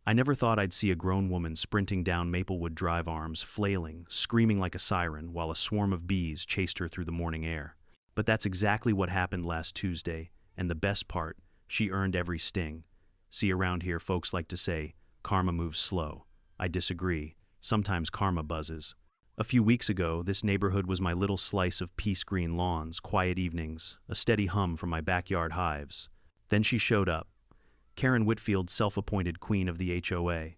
I never thought I'd see a grown woman sprinting down Maplewood Drive, arms flailing, screaming like a siren, while a swarm of bees chased her through the morning air. But that's exactly what happened last Tuesday, and the best part, she earned every sting. See, around here, folks like to say, karma moves slow. I disagree. Sometimes karma buzzes. A few weeks ago, this neighborhood was my little slice of peace green lawns, quiet evenings, a steady hum from my backyard hives. Then she showed up. Karen Whitfield, self-appointed queen of the HOA.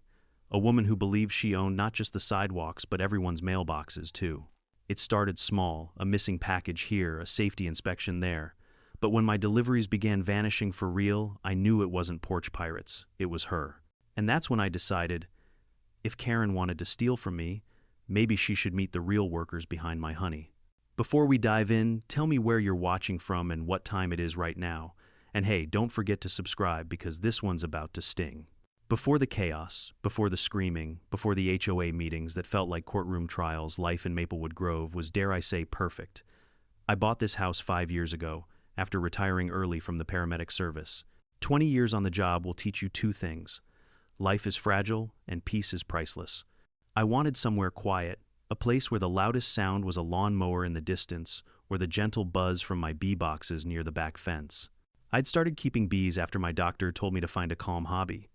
A woman who believed she owned not just the sidewalks, but everyone's mailboxes, too. It started small, a missing package here, a safety inspection there. But when my deliveries began vanishing for real, I knew it wasn't porch pirates, it was her. And that's when I decided, if Karen wanted to steal from me, maybe she should meet the real workers behind my honey. Before we dive in, tell me where you're watching from and what time it is right now. And hey, don't forget to subscribe because this one's about to sting. Before the chaos, before the screaming, before the HOA meetings that felt like courtroom trials, life in Maplewood Grove was, dare I say, perfect. I bought this house 5 years ago, after retiring early from the paramedic service. 20 years on the job will teach you two things. Life is fragile and peace is priceless. I wanted somewhere quiet, a place where the loudest sound was a lawnmower in the distance or the gentle buzz from my bee boxes near the back fence. I'd started keeping bees after my doctor told me to find a calm hobby.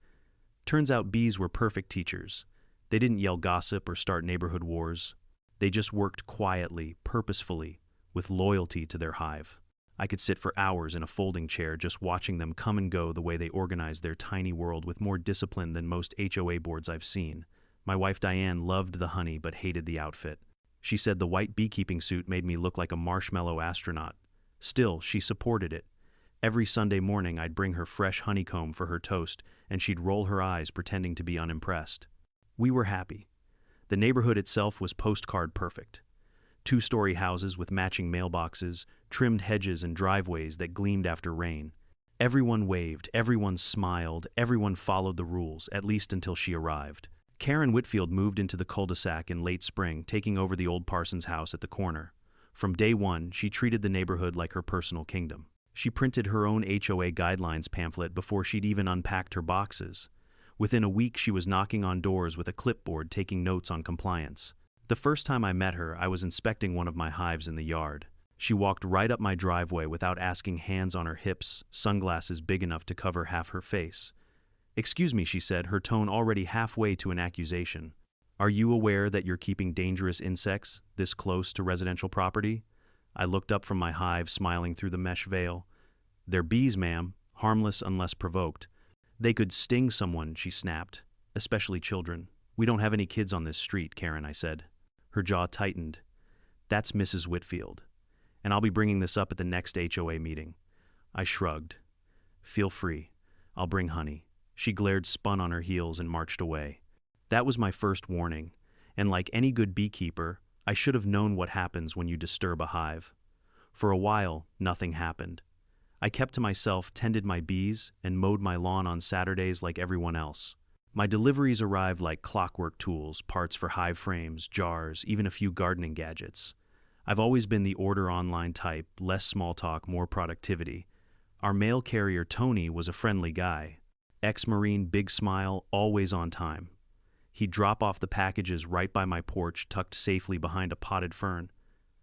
Turns out bees were perfect teachers. They didn't yell gossip or start neighborhood wars. They just worked quietly, purposefully, with loyalty to their hive. I could sit for hours in a folding chair just watching them come and go the way they organized their tiny world with more discipline than most HOA boards I've seen. My wife Diane loved the honey but hated the outfit. She said the white beekeeping suit made me look like a marshmallow astronaut. Still, she supported it. Every Sunday morning I'd bring her fresh honeycomb for her toast, and she'd roll her eyes pretending to be unimpressed. We were happy. The neighborhood itself was postcard perfect. 2-story houses with matching mailboxes, trimmed hedges and driveways that gleamed after rain. Everyone waved, everyone smiled, everyone followed the rules, at least until she arrived. Karen Whitfield moved into the cul-de-sac in late spring, taking over the old Parsons house at the corner. From day one, she treated the neighborhood like her personal kingdom. She printed her own HOA guidelines pamphlet before she'd even unpacked her boxes. Within a week, she was knocking on doors with a clipboard taking notes on compliance. The first time I met her, I was inspecting one of my hives in the yard. She walked right up my driveway without asking, hands on her hips, sunglasses big enough to cover half her face. "Excuse me," she said, her tone already halfway to an accusation. "Are you aware that you're keeping dangerous insects this close to residential property?" I looked up from my hive, smiling through the mesh veil. "They're bees, ma'am, harmless unless provoked." "They could sting someone," she snapped, "especially children." "We don't have any kids on this street, Karen," I said. Her jaw tightened. "That's Mrs. Whitfield, and I'll be bringing this up at the next HOA meeting." I shrugged. "Feel free. I'll bring honey." She glared, spun on her heels, and marched away. That was my first warning, and like any good beekeeper, I should have known what happens when you disturb a hive. For a while, nothing happened. I kept to myself, tended my bees, and mowed my lawn on Saturdays like everyone else. My deliveries arrived like clockwork: tools, parts for hive frames, jars, even a few gardening gadgets. I've always been the order online type, less small talk, more productivity. Our mail carrier, Tony, was a friendly guy. Ex-Marine, big smile, always on time. He'd drop off the packages right by my porch, tucked safely behind a potted fern.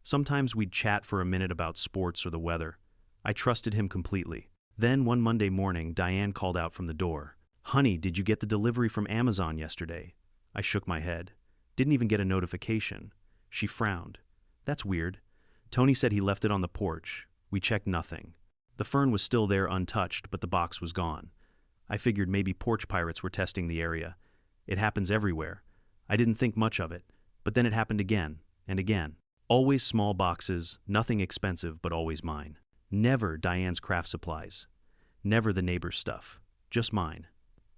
Sometimes we'd chat for a minute about sports or the weather. I trusted him completely. Then, one Monday morning, Diane called out from the door. "Honey, did you get the delivery from Amazon yesterday?" I shook my head. "Didn't even get a notification." She frowned. "That's weird. Tony said he left it on the porch." We checked, nothing. The fern was still there untouched, but the box was gone. I figured maybe porch pirates were testing the area. It happens everywhere. I didn't think much of it, but then it happened again and again. Always small boxes, nothing expensive, but always mine. Never Diane's craft supplies. Never the neighbor's stuff. Just mine.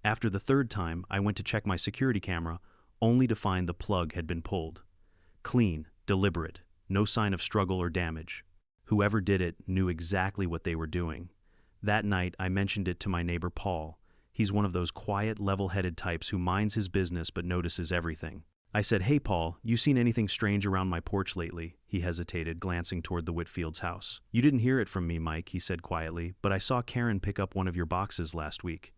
After the third time, I went to check my security camera, only to find the plug had been pulled. Clean, deliberate, no sign of struggle or damage. Whoever did it knew exactly what they were doing. That night, I mentioned it to my neighbor Paul. He's one of those quiet, level-headed types who minds his business but notices everything. I said, "Hey Paul, you seen anything strange around my porch lately?" He hesitated, glancing toward the Whitfield's house. "You didn't hear it from me, Mike," he said quietly, "but I saw Karen pick up one of your boxes last week."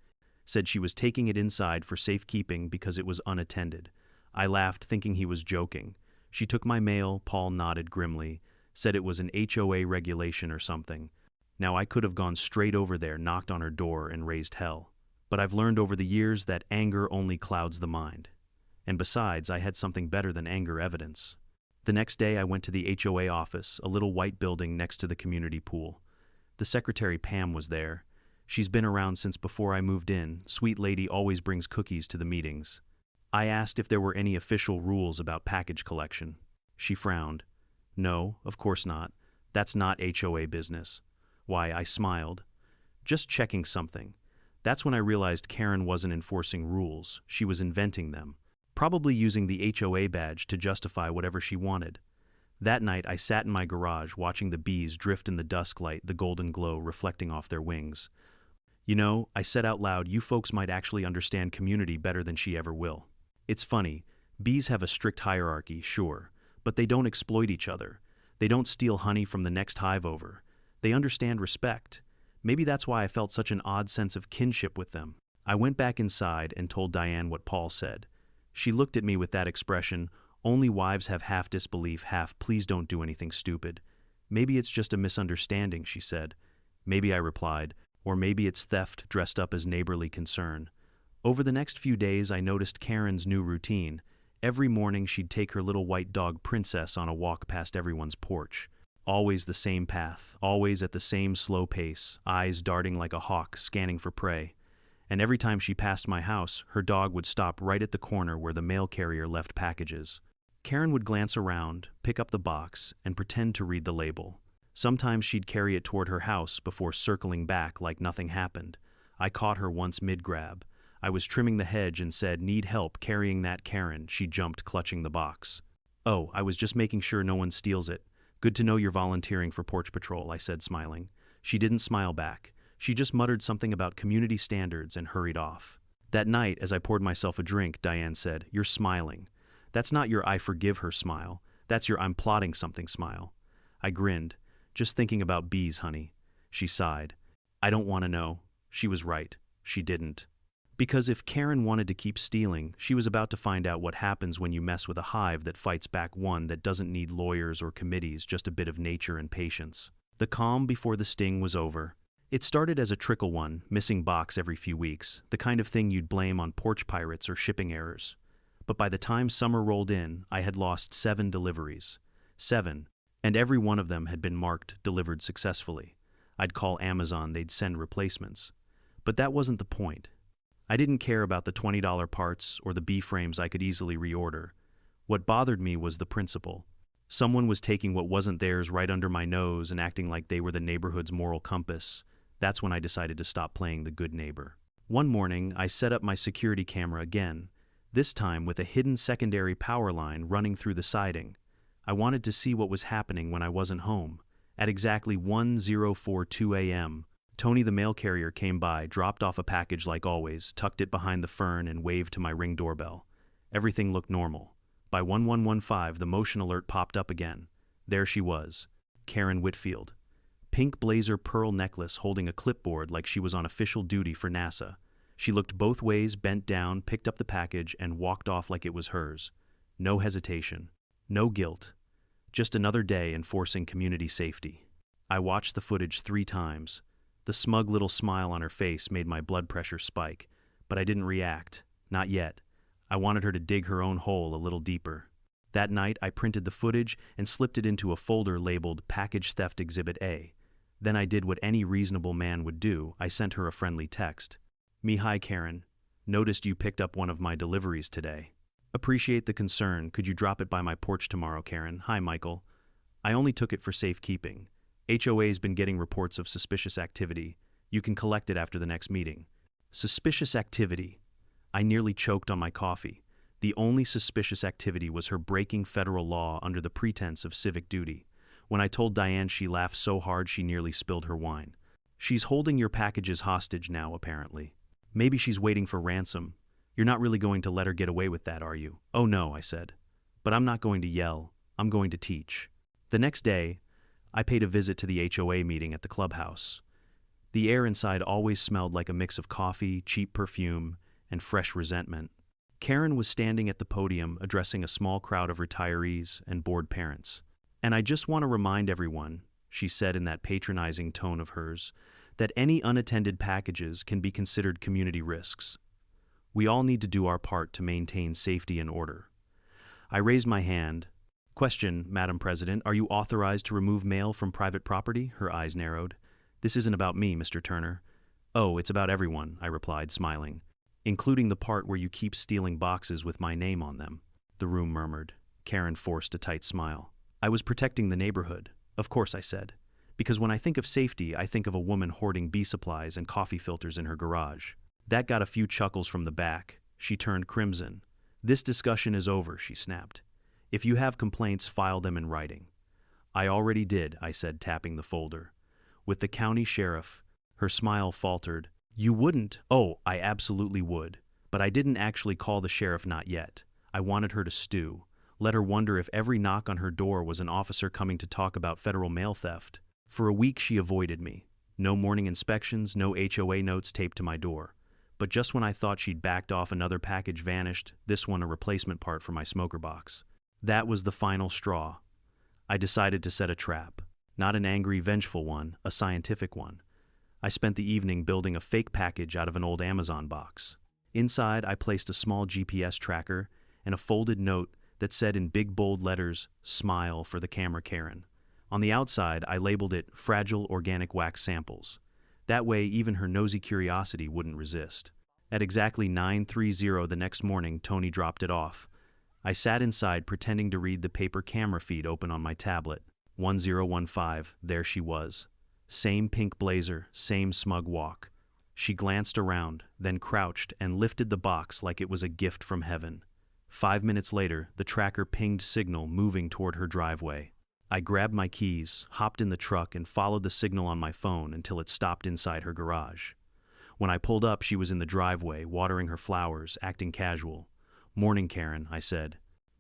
said she was taking it inside for safekeeping because it was unattended. I laughed, thinking he was joking. She took my mail, Paul nodded grimly, said it was an HOA regulation or something. Now I could have gone straight over there, knocked on her door, and raised hell. But I've learned over the years that anger only clouds the mind. And besides, I had something better than anger evidence. The next day I went to the HOA office, a little white building next to the community pool. The secretary Pam was there. She's been around since before I moved in. Sweet lady always brings cookies to the meetings. I asked if there were any official rules about package collection. She frowned. No, of course not. That's not HOA business. Why, I smiled. Just checking something. That's when I realized Karen wasn't enforcing rules. She was inventing them. Probably using the HOA badge to justify whatever she wanted. That night I sat in my garage watching the bees drift in the dusk light, the golden glow reflecting off their wings. You know, I said out loud, you folks might actually understand community better than she ever will. It's funny, bees have a strict hierarchy, sure, but they don't exploit each other. They don't steal honey from the next hive over. They understand respect. Maybe that's why I felt such an odd sense of kinship with them. I went back inside and told Diane what Paul said. She looked at me with that expression, only wives have half disbelief, half please don't do anything stupid. Maybe it's just a misunderstanding, she said. Maybe, I replied, or maybe it's theft dressed up as neighborly concern. Over the next few days I noticed Karen's new routine. Every morning she'd take her little white dog Princess on a walk past everyone's porch. Always the same path, always at the same slow pace, eyes darting like a hawk scanning for prey. And every time she passed my house, her dog would stop right at the corner where the mail carrier left packages. Karen would glance around, pick up the box, and pretend to read the label. Sometimes she'd carry it toward her house before circling back like nothing happened. I caught her once mid-grab. I was trimming the hedge and said, "Need help carrying that, Karen?" She jumped, clutching the box. "Oh, I was just making sure no one steals it. Good to know you're volunteering for porch patrol," I said, smiling. She didn't smile back. She just muttered something about community standards and hurried off. That night, as I poured myself a drink, Diane said, "You're smiling. That's not your I forgive her smile. That's your I'm plotting something smile." I grinned. "Just thinking about bees, honey." She sighed. "I don't want to know." She was right. She didn't. Because if Karen wanted to keep stealing, she was about to find out what happens when you mess with a hive that fights back, one that doesn't need lawyers or committees, just a bit of nature and patience. The calm before the sting was over. It started as a trickle one, missing box every few weeks, the kind of thing you'd blame on porch pirates or shipping errors. But by the time summer rolled in, I had lost 7 deliveries. 7. And every one of them had been marked delivered successfully. I'd call Amazon, they'd send replacements. But that wasn't the point. I didn't care about the $20 parts or the bee frames I could easily reorder. What bothered me was the principle. Someone was taking what wasn't theirs right under my nose and acting like they were the neighborhood's moral compass. That's when I decided to stop playing the good neighbor. One morning, I set up my security camera again, this time with a hidden secondary power line running through the siding. I wanted to see what was happening when I wasn't home. At exactly 10:42 a.m., Tony the mail carrier came by, dropped off a package like always, tucked it behind the fern, and waved to my Ring doorbell. Everything looked normal. By 1115, the motion alert popped up again. There she was, Karen Whitfield. Pink blazer, pearl necklace, holding a clipboard like she was on official duty for NASA. She looked both ways, bent down, picked up the package, and walked off like it was hers. No hesitation. No guilt. Just another day enforcing community safety. I watched the footage 3 times. The smug little smile on her face made my blood pressure spike, but I didn't react. Not yet. I wanted her to dig her own hole a little deeper. That night, I printed the footage and slipped it into a folder labeled Package Theft Exhibit A. Then I did what any reasonable man would do. I sent her a friendly text. Hi Karen. Noticed you picked up one of my deliveries today. Appreciate the concern. Could you drop it by my porch tomorrow, Karen? Hi Michael. I only took it for safekeeping. HOA's been getting reports of suspicious activity. You can collect it after the next meeting. Suspicious activity. I nearly choked on my coffee. The only suspicious activity was her breaking federal law under the pretense of civic duty. When I told Diane, she laughed so hard she nearly spilled her wine. She's holding your packages hostage now, apparently. Maybe she's waiting for ransom. You're not really going to let her get away with that, are you? Oh no, I said. But I'm not going to yell. I'm going to teach. The next day, I paid a visit to the HOA meeting at the clubhouse. The air inside always smelled like a mix of coffee, cheap perfume, and fresh resentment. Karen was standing at the podium addressing a small crowd of retirees and bored parents. "And I just want to remind everyone," she said in that patronizing tone of hers, "that any unattended packages can be considered community risks. We all need to do our part to maintain safety and order." I raised my hand. "Question, Madam President, are you authorized to remove mail from private property?" Her eyes narrowed. "This isn't about me, Mr. Turner." "Oh, it's about everyone," I replied, smiling. "Including the part where you keep stealing boxes with my name on them." The room murmured. Karen forced a tight smile. "I was protecting the neighborhood, of course," I said. "Because when I think of safety, I think of a woman hoarding bee supplies and coffee filters in her garage." That got a few chuckles from the back. She turned crimson. "This discussion is over," she snapped. "If you have complaints, file them in writing." "I already did," I said, tapping the folder. "With the county sheriff." Her smile faltered. "You wouldn't?" "Oh, I absolutely would. But I didn't actually call the sheriff, not yet. I wanted her to stew. Let her wonder if every knock on her door was an officer coming to talk about federal mail theft." For a week she avoided me. No morning inspections, no HOA notes taped to my door. But just when I thought she'd backed off, another package vanished, this one a replacement part for my smoker box. That was the final straw. I decided to set a trap. Not an angry, vengeful one, a scientific one. I spent the evening building a fake package out of an old Amazon box. Inside, I placed a small GPS tracker and a folded note that said in big bold letters, "Smile for the camera Karen." On the outside, I labeled it "Fragile Organic Wax Samples." That way, even her nosy curiosity wouldn't resist. At exactly 9:30 the next morning, Tony dropped it off. I sat inside pretending to read the paper camera feed open on my tablet. 1015, there she was. Same pink blazer, same smug walk. She glanced around, then crouched and lifted the box like it was a gift from heaven. 5 minutes later, the tracker pinged signal moving toward her driveway. I grabbed my keys, hopped in the truck, and followed the signal on my phone until it stopped inside her garage. When I pulled up, she was in the driveway, watering her flowers, acting casual. "Morning, Karen," I said.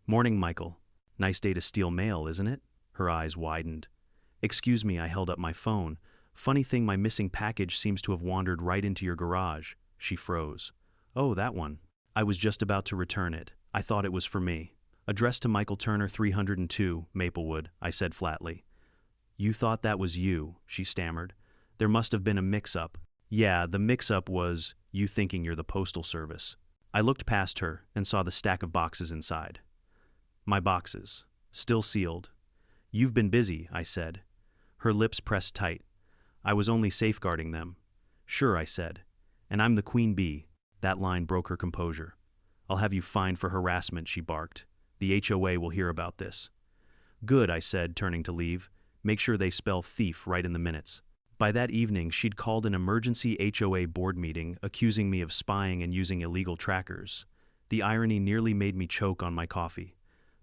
"Morning, Michael. Nice day to steal mail, isn't it?" Her eyes widened. "Excuse me," I held up my phone. "Funny thing, my missing package seems to have wandered right into your garage." She froze. "Oh, that one. I was just about to return it. I thought it was for me." "Addressed to Michael Turner, 302, Maplewood," I said flatly. "You thought that was you," she stammered. "There must have been a mix-up." "Yeah, the mix-up was you thinking you're the Postal Service." I looked past her and saw the stack of boxes inside. My boxes, still sealed. "You've been busy," I said. Her lips pressed tight. "I was only safeguarding them." "Sure," I said. "And I'm the queen bee." That line broke her composure. "I'll have you fined for harassment," she barked. "The HOA will hear about this." "Good," I said, turning to leave. "Make sure they spell thief right in the minutes." By that evening, she'd called an emergency HOA board meeting, accusing me of spying and using illegal trackers. The irony nearly made me choke on my coffee.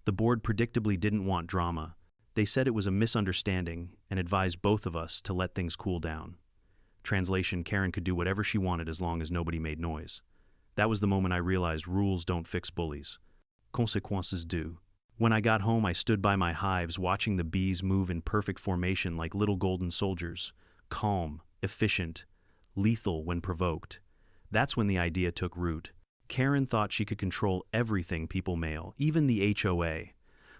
The board predictably didn't want drama. They said it was a misunderstanding and advised both of us to let things cool down. Translation: Karen could do whatever she wanted as long as nobody made noise. That was the moment I realized rules don't fix bullies. Consequences do. When I got home, I stood by my hives, watching the bees move in perfect formation like little golden soldiers. Calm, efficient, lethal when provoked. That's when the idea took root. Karen thought she could control everything people mail, even the HOA.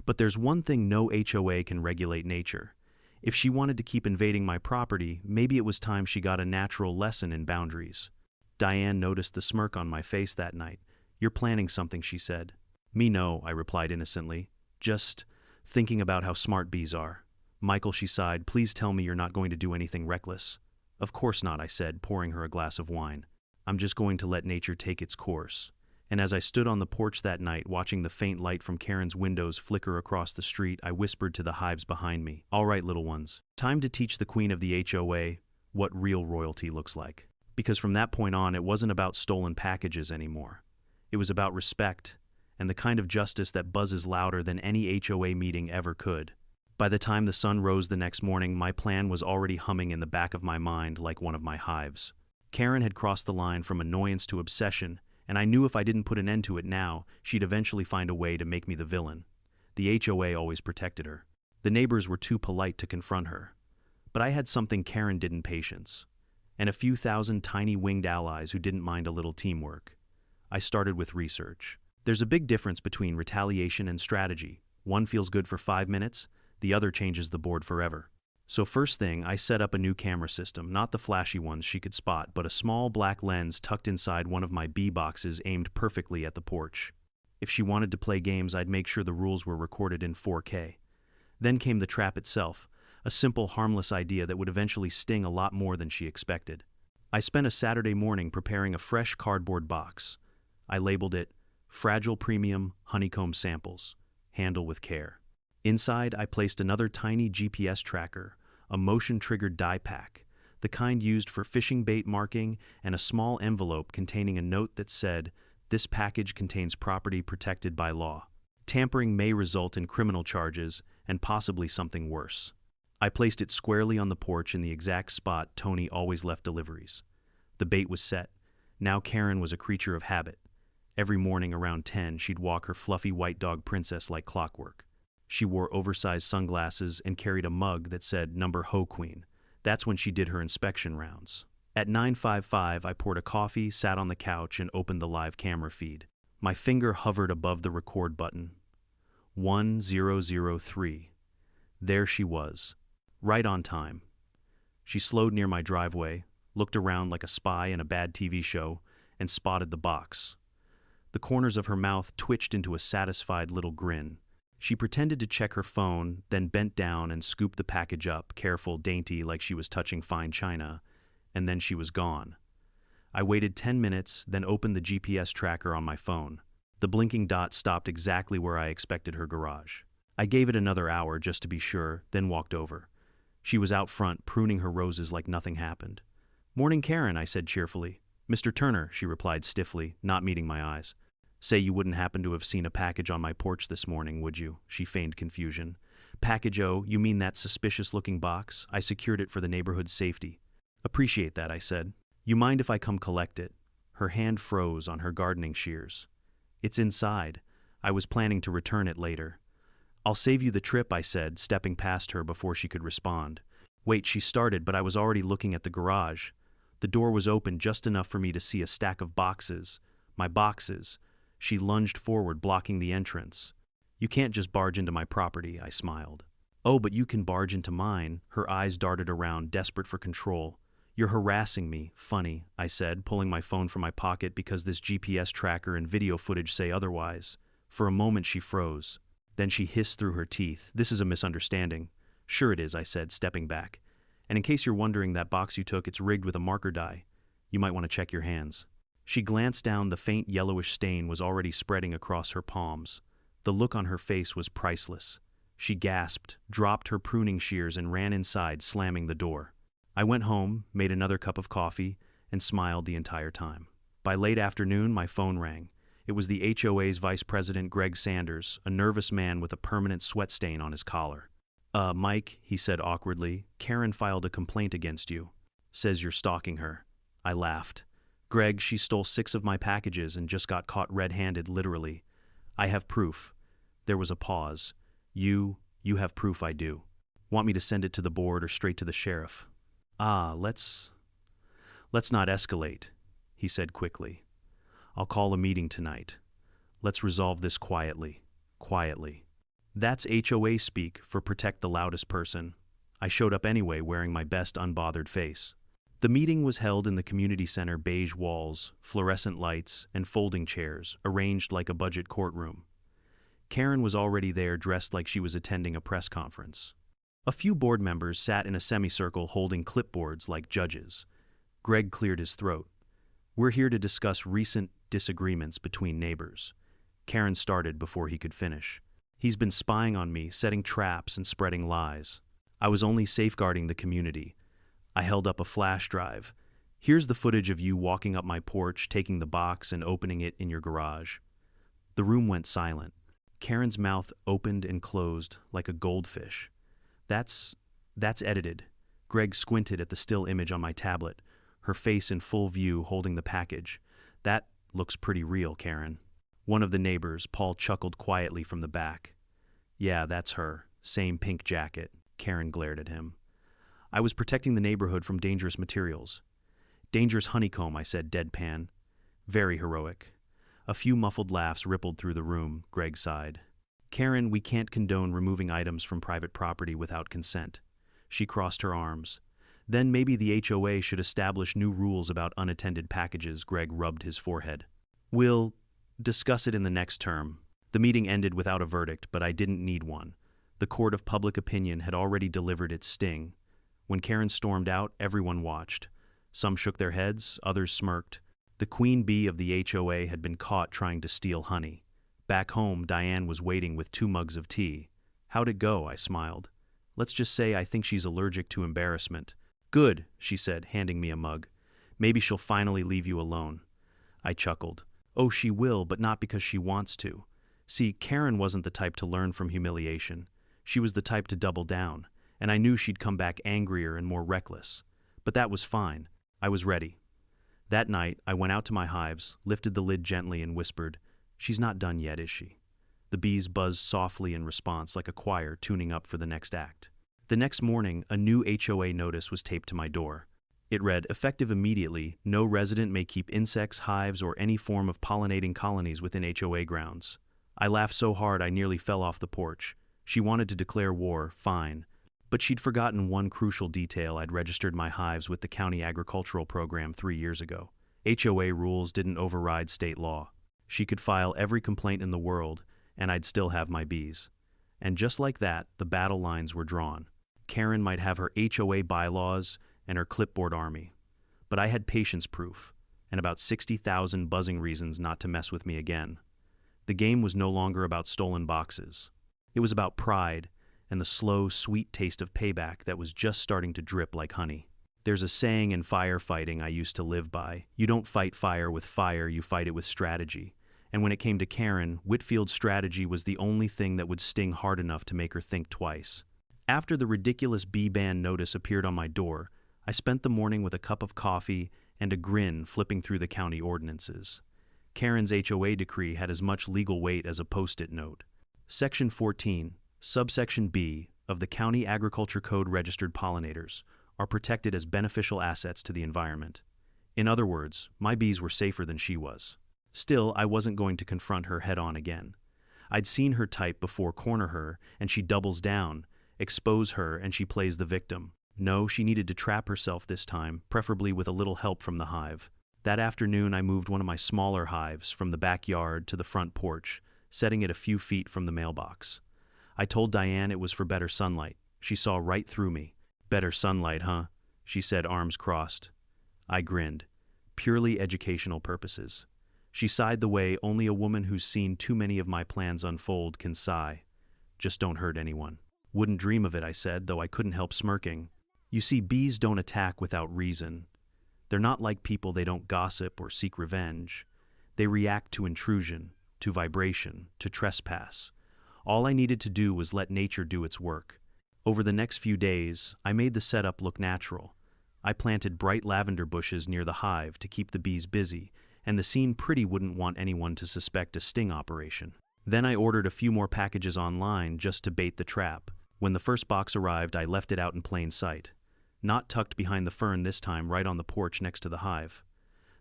But there's one thing no HOA can regulate: nature. If she wanted to keep invading my property, maybe it was time she got a natural lesson in boundaries. Diane noticed the smirk on my face that night. "You're planning something," she said. "Me no," I replied innocently. "Just thinking about how smart bees are." "Michael," she sighed, "please tell me you're not going to do anything reckless." "Of course not," I said, pouring her a glass of wine. "I'm just going to let nature take its course." And as I stood on the porch that night, watching the faint light from Karen's windows flicker across the street, I whispered to the hives behind me, "All right, little ones, time to teach the queen of the HOA what real royalty looks like." Because from that point on, it wasn't about stolen packages anymore. It was about respect, and the kind of justice that buzzes louder than any HOA meeting ever could. By the time the sun rose the next morning, my plan was already humming in the back of my mind like one of my hives. Karen had crossed the line from annoyance to obsession, and I knew if I didn't put an end to it now, she'd eventually find a way to make me the villain. The HOA always protected her. The neighbors were too polite to confront her. But I had something Karen didn't: patience. and a few thousand tiny winged allies who didn't mind a little teamwork. I started with research. There's a big difference between retaliation and strategy. One feels good for 5 minutes, the other changes the board forever. So first thing, I set up a new camera system, not the flashy ones she could spot, but a small black lens tucked inside one of my B boxes aimed perfectly at the porch. If she wanted to play games, I'd make sure the rules were recorded in 4K. Then came the trap itself, a simple, harmless idea that would eventually sting a lot more than she expected. I spent a Saturday morning preparing a fresh cardboard box. I labeled it, Fragile Premium Honeycomb Samples. Handle with care. Inside, I placed another tiny GPS tracker, a motion-triggered die pack, the kind used for fishing bait marking, and a small envelope containing a note that said, "This package contains property protected by law. Tampering may result in criminal charges and possibly something worse." I placed it squarely on the porch in the exact spot Tony always left deliveries. The bait was set. Now Karen was a creature of habit. Every morning around 10, she'd walk her fluffy white dog Princess like clockwork. She wore oversized sunglasses and carried a mug that said number Ho Queen. That's when she did her inspection rounds. At 9:55, I poured a coffee, sat on the couch, and opened the live camera feed. My finger hovered above the record button. 1003. There she was, right on time. She slowed near my driveway, looked around like a spy in a bad TV show, and spotted the box. The corners of her mouth twitched into a satisfied little grin. She pretended to check her phone, then bent down and scooped the package up, careful, dainty, like she was touching fine china, and then she was gone. I waited 10 minutes, then opened the GPS tracker on my phone. The blinking dot stopped exactly where I expected her garage. I gave it another hour just to be sure, then walked over. She was out front, pruning her roses like nothing happened. "Morning, Karen," I said cheerfully. "Mr. Turner," she replied stiffly, not meeting my eyes. "Say you wouldn't happen to have seen a package on my porch this morning, would you?" She feigned confusion. "Package, oh, you mean that suspicious-looking box? I secured it for the neighborhood's safety." "Appreciate that," I said. "You mind if I come collect it?" Her hand froze on her gardening shears. "It's inside. I was planning to return it later." "I'll save you the trip," I said, stepping past her before she could respond. Wait, she started, but I was already looking at the garage. The door was open just enough for me to see a stack of boxes. My boxes. She lunged forward, blocking the entrance. "You can't just barge into my property," I smiled. "Oh, but you can barge into mine." Her eyes darted around, desperate for control. "You're harassing me." "Funny," I said, pulling my phone from my pocket because this GPS tracker and video footage say otherwise. For a moment she froze. Then she hissed through her teeth. "This is a misunderstanding." "Sure it is," I said, stepping back. "And in case you're wondering, that box you took, it's rigged with a marker die. You might want to check your hands." She glanced down. The faint yellowish stain was already spreading across her palms. The look on her face was priceless. She gasped, dropped her pruning shears, and ran inside, slamming the door. I went home, made another cup of coffee, and smiled the entire time. By late afternoon, my phone rang. It was the HOA's Vice President, Greg Sanders, a nervous man with a permanent sweat stain on his collar. Mike," he said awkwardly, "Karen filed a complaint against you. Says you're stalking her." I laughed. "Greg, she stole 6 of my packages and just got caught red-handed, literally. I have proof." There was a pause. You have proof." "I do." "Want me to send it to the board or straight to the sheriff?" Let's not escalate," he said quickly. "I'll call a meeting tonight. Let's resolve this quietly. Quietly." That's HOA speak for protect the loudest person. I showed up anyway, wearing my best unbothered face. The meeting was held in the community center. Beige walls, fluorescent lights, and folding chairs, arranged like a budget courtroom. Karen was already there, dressed like she was attending a press conference. A few board members sat in a semicircle holding clipboards like judges. Greg cleared his throat. "We're here to discuss recent disagreements between neighbors." Karen started before he could finish. "He's been spying on me, setting traps and spreading lies. I was only safeguarding the community." I held up a flash drive. "Here's the footage of you walking up my porch, taking the box and opening it in your garage." The room went silent. Karen's mouth opened and closed like a goldfish. That's edited." Greg squinted at the still image on my tablet, her face in full view holding the package. "That looks pretty real, Karen." One of the neighbors, Paul, chuckled quietly from the back. "Yeah, that's her. Same pink jacket." Karen glared at him. "I was protecting the neighborhood from dangerous materials. Dangerous honeycomb, I said, deadpan. Very heroic. A few muffled laughs rippled through the room. Greg sighed. Karen, we can't condone removing items from private property without consent. She crossed her arms. Then maybe the HOA should establish new rules about unattended packages. Greg rubbed his forehead. We'll discuss it in the next term. The meeting ended without a verdict, but I didn't need one. The court of public opinion had already delivered its sting. When Karen stormed out, everyone watched. Some shook their heads, others smirked. The queen bee of the HOA had been caught trying to steal honey. Back home, Diane was waiting with 2 mugs of tea. How'd it go? I smiled. Let's just say I think she's allergic to embarrassment. Good, she said, handing me a mug. Maybe she'll finally leave you alone. I chuckled. Oh, she will, but not because she wants to. See, Karen wasn't the type to learn from humiliation. She was the type to double down, and I knew she'd come back angrier and more reckless. But that was fine. I was ready. That night, I went out to my hives, lifted the lid gently and whispered, "She's not done yet, is she?" The bees buzzed softly in response, like a choir tuning up for the next act. The next morning, a new HOA notice was taped to my door. It read, effective immediately, no resident may keep insects, hives, or any form of pollinating colonies within HOA grounds. I laughed so hard I nearly fell off the porch. She wanted to declare war, fine. But she'd forgotten one crucial detail. I'd registered my hives with the county agricultural program 3 years ago. HOA rules didn't override state law. She could file every complaint in the world, and I'd still have my bees. And just like that, the battle lines were drawn. Karen might have her HOA bylaws and her clipboard army. But I had patience proof, and about 60,000 buzzing reasons not to mess with me again. The game was no longer about stolen boxes. It was about pride and the slow, sweet taste of payback that was just starting to drip like honey. There's a saying in firefighting I used to live by. You don't fight fire with fire, you fight it with strategy. And when it came to Karen, Whitfield's strategy was the only thing that would sting hard enough to make her think twice. After the ridiculous bee ban notice appeared on my door, I spent the morning with a cup of coffee and a grin flipping through the county ordinances. Karen's HOA decree had as much legal weight as a post-it note. Section 14, subsection B, of the County Agriculture Code registered pollinators are protected as beneficial assets to the environment. In other words, my bees were safer than she was. Still, I wasn't going to confront her head-on again. I'd seen her type before corner her, and she doubles down, expose her, and she plays the victim. No, she needed to trap herself this time, preferably with a little help from the hive. That afternoon, I moved one of my smaller hives from the backyard to the front porch, setting it a few feet from the mailbox. I told Diane it was for better sunlight. She saw right through me. Better sunlight, huh? She said, arms crossed. I grinned. Purely educational purposes. She sighed the way only a woman who's seen too many of my plans unfold can sigh. Just don't hurt anyone. Wouldn't dream of it, I said, though I couldn't help smirking. You see, bees don't attack without reason. They're not like people. They don't gossip or seek revenge. They react to intrusion, to vibration, to trespass. All I needed to do was let nature do its work. Over the next few days, I made the setup look natural. I planted bright lavender bushes near the hive to keep the bees busy, and the scene pretty wouldn't want anyone to suspect a sting operation. Then I ordered a few more packages online just to bait the trap. When the first box arrived, I left it out in plain sight. Not tucked behind the fern this time, right on the porch next to the hive.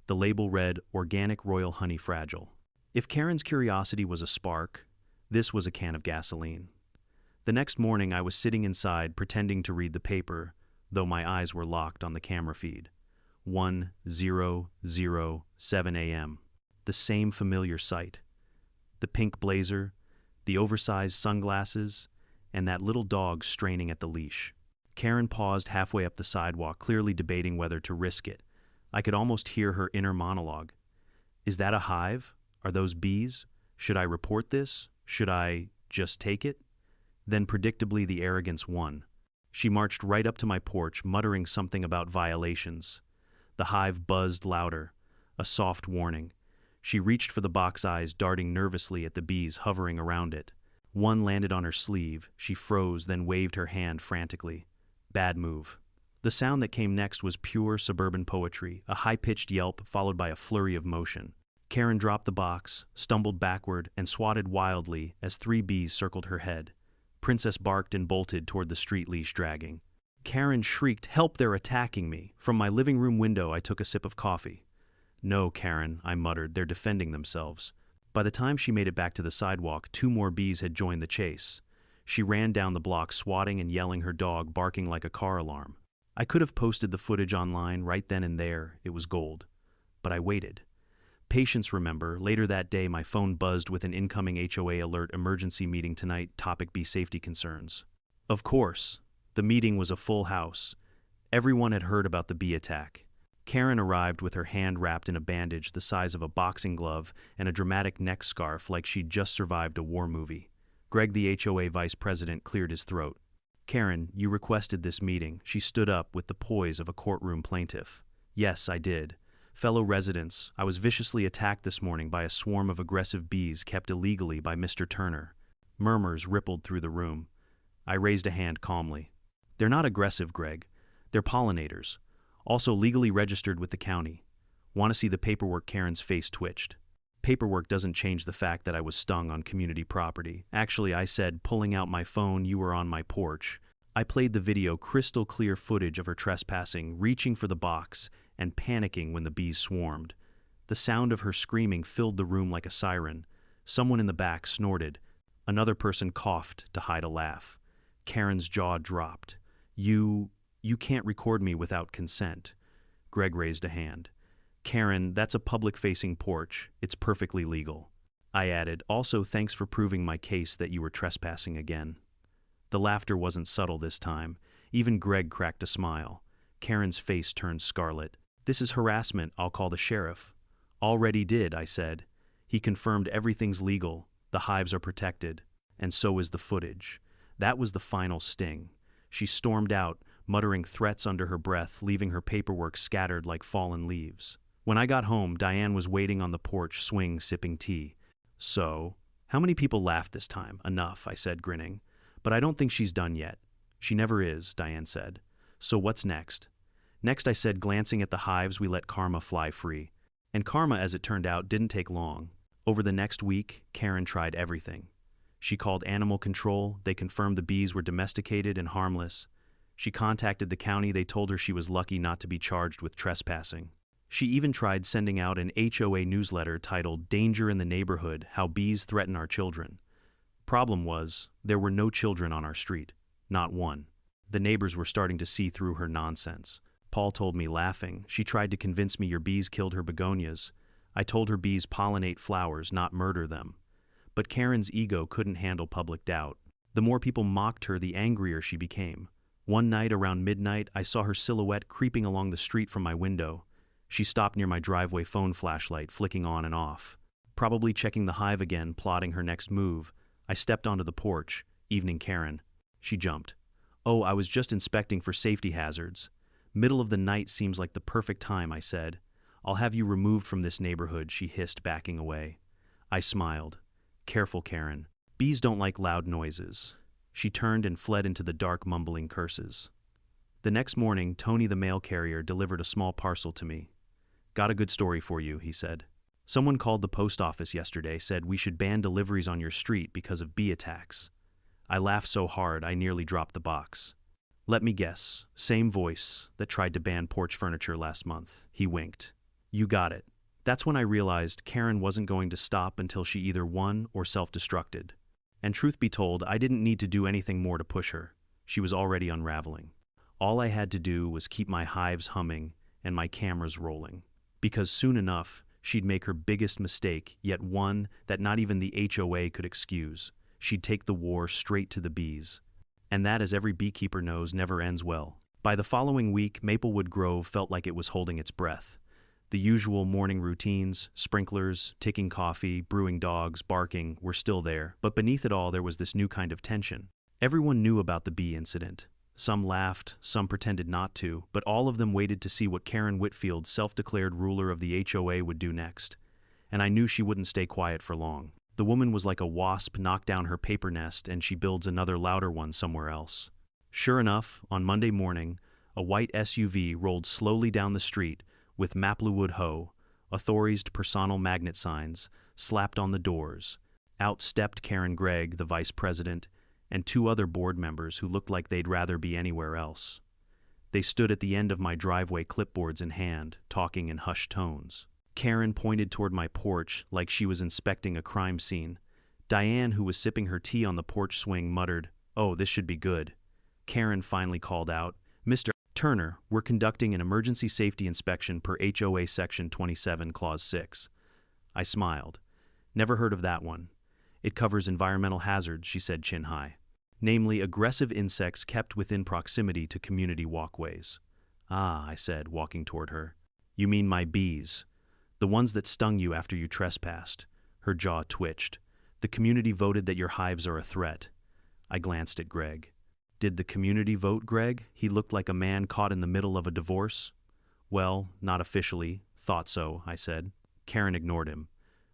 The label read, Organic Royal Honey Fragile. If Karen's curiosity was a spark, this was a can of gasoline. The next morning, I was sitting inside pretending to read the paper, though my eyes were locked on the camera feed. 1:007 a.m. The same familiar sight. The pink blazer, the oversized sunglasses, and that little dog straining at the leash. Karen paused halfway up the sidewalk, clearly debating whether to risk it. I could almost hear her inner monologue. Is that a hive? Are those bees? Should I report this? Should I just take it? Then predictably the arrogance won. She marched right up to my porch, muttering something about violations. The hive buzzed louder, a soft warning. She reached for the box eyes, darting nervously at the bees hovering around it. One landed on her sleeve. She froze, then waved her hand frantically. Bad move. The sound that came next was pure suburban poetry, a high-pitched yelp followed by a flurry of motion. Karen dropped the box, stumbled backward, and swatted wildly as 3 bees circled her head. Princess barked and bolted toward the street leash dragging. Karen shrieked, "Help, they're attacking me." From my living room window, I took a sip of coffee. "No, Karen," I muttered, "they're defending themselves." By the time she made it back to the sidewalk, 2 more bees had joined the chase. She ran down the block, swatting and yelling, her dog barking like a car alarm. I could have posted the footage online right then and there. It was gold. But I waited. Patience, remember. Later that day, my phone buzzed with an incoming HOA alert: emergency meeting tonight, topic bee safety concerns. Of course, the meeting was a full house. Everyone had heard about the bee attack. Karen arrived with her hand wrapped in a bandage the size of a boxing glove and a dramatic neck scarf like she'd just survived a war movie. Greg, the HOA vice president, cleared his throat. "Karen, you requested this meeting." She stood up with the poise of a courtroom plaintiff. "Yes, I did. Fellow residents, I was viciously attacked this morning by a swarm of aggressive bees kept illegally by Mr. Turner." Murmurs rippled through the room. I raised a hand calmly. "They're not aggressive, Greg. They're pollinators. Also legally registered with the county. Want to see the paperwork?" Karen's face twitched. "Paperwork doesn't change the fact that I was stung on community property. Actually," I said, pulling out my phone, "you were on my porch." I played the video, crystal clear footage of her trespassing, reaching for the box, and panicking when the bees swarmed. The sound of her screaming filled the room like a siren. Someone in the back snorted. Another person coughed to hide a laugh. Karen's jaw dropped. You can't record me without consent." Greg raised a hand. "Karen, that's a public-facing porch. It's perfectly legal." I added, "Also, thanks for proving my case that you were trespassing again." The laughter wasn't subtle this time. Even Greg cracked a smile. Karen's face turned scarlet. "This is harassment. I'll call the sheriff." "Already did," I said. "He confirmed everything's legal. The hives are protected. And so is the footage." That was the final sting. She stormed out, muttering threats under her breath, leaving her paperwork scattered like fallen leaves. When I got home, Diane was waiting on the porch swing, sipping tea. "So, how many people laughed this time?" "Enough," I said, grinning. "But I don't think she's done yet." "She never is," Diane said. "So what's next?" "Next," I said, glancing at the hives, "we let karma fly free." And karma, as it turned out, didn't take long. Over the next week, Karen tried everything. She called animal control. They confirmed the bees were domesticated and harmless. She contacted the county. They told her she was lucky not to be charged with trespassing. She even tried sending out an HOA newsletter titled "Danger in the Neighborhood: How Bees Threaten Our Children." Problem was, there were no children on our street. Not one. The neighbors were starting to see through her nonsense. Paul told me, laughing, "She tried to convince me your bees killed her begonias. I told her bees pollinate flowers, not murder them." But Karen's ego couldn't handle public doubt. The more people mocked her, the angrier she became. One night around midnight, I saw her silhouette creeping along the street from my window. She stopped near my driveway phone flashlight, flicking on and off. Probably checking the hive again, plotting her next move. I stepped onto the porch. "Evening, Karen." She jumped. "Oh, I was just inspecting for safety hazards." "Middle of the night seems like the perfect time," I said. "I'll have you removed from this neighborhood," she hissed, backing away. I smiled. "Careful, Karen. Bees don't like loud noises." She turned and fled into the dark, mumbling curses. The next morning, Tony, the mail carrier, delivered a small parcel to me. "Got a good story for you," he said. "Someone called the post office yesterday, said we should ban deliveries on your street because of bee attacks." I laughed so hard I nearly dropped the box. "Let me guess, same voice that tried to ban porch furniture last month." He winked. "You got it." That's when I realized Karen wasn't going to stop until she either won or self-destructed. And truth be told, I didn't need to do anything more to push her. She was already unraveling. All I had to do was keep my hives humming and my cameras rolling. Because soon enough, she'd make her biggest mistake, yet one that not even the HOA could excuse. She'd take the war straight to the bees. And that, as every beekeeper knows, never ends well. By the following week, Maplewood Grove felt like it was holding its breath. The usual morning routines, sprinklers, ticking coffee, brewing dogs, barking, were still there, but beneath it all there was this new kind of tension. Everyone knew about the bee incident. Some laughed, some pretended not to, but all of them waited to see what Karen Whitfield, self-declared ruler of the HOA, would do next. And I knew she wouldn't stay quiet for long. The woman was like a wasp knocked down her paper nest, and she builds another louder one somewhere else. Sure enough, on Monday morning, a white SUV rolled slowly down the street with Maplewood Ho, authorized personal magnet signs, slapped on the doors. Out stepped Karen Gregg, the vice president, and 2 other board members who looked like they'd rather be anywhere else. They stood at the end of my driveway, clipboards in hand, talking in hushed tones. Karen pointed toward my porch like she was inspecting a crime scene. Diane, who was sipping her tea on the porch swing, muttered, "Oh, this should be good." Karen finally called out, "Mr. Turner, we're conducting an emergency safety inspection per HOA Section 27, Clause 6. I smiled. "Never heard of that one." "It covers environmental hazards," she said, chin high. "Namely, aggressive insects kept within proximity to community walkways." "Ah," I said, walking toward her. "You mean my bees. The ones that stung you after you trespassed." Her jaw twitched. "The community voted that your hives are a threat." I glanced at Greg. "Did the community vote, Greg?" He looked like a man caught in the middle of a divorce. "Well, not officially. Thought so," I said. Karen ignored him.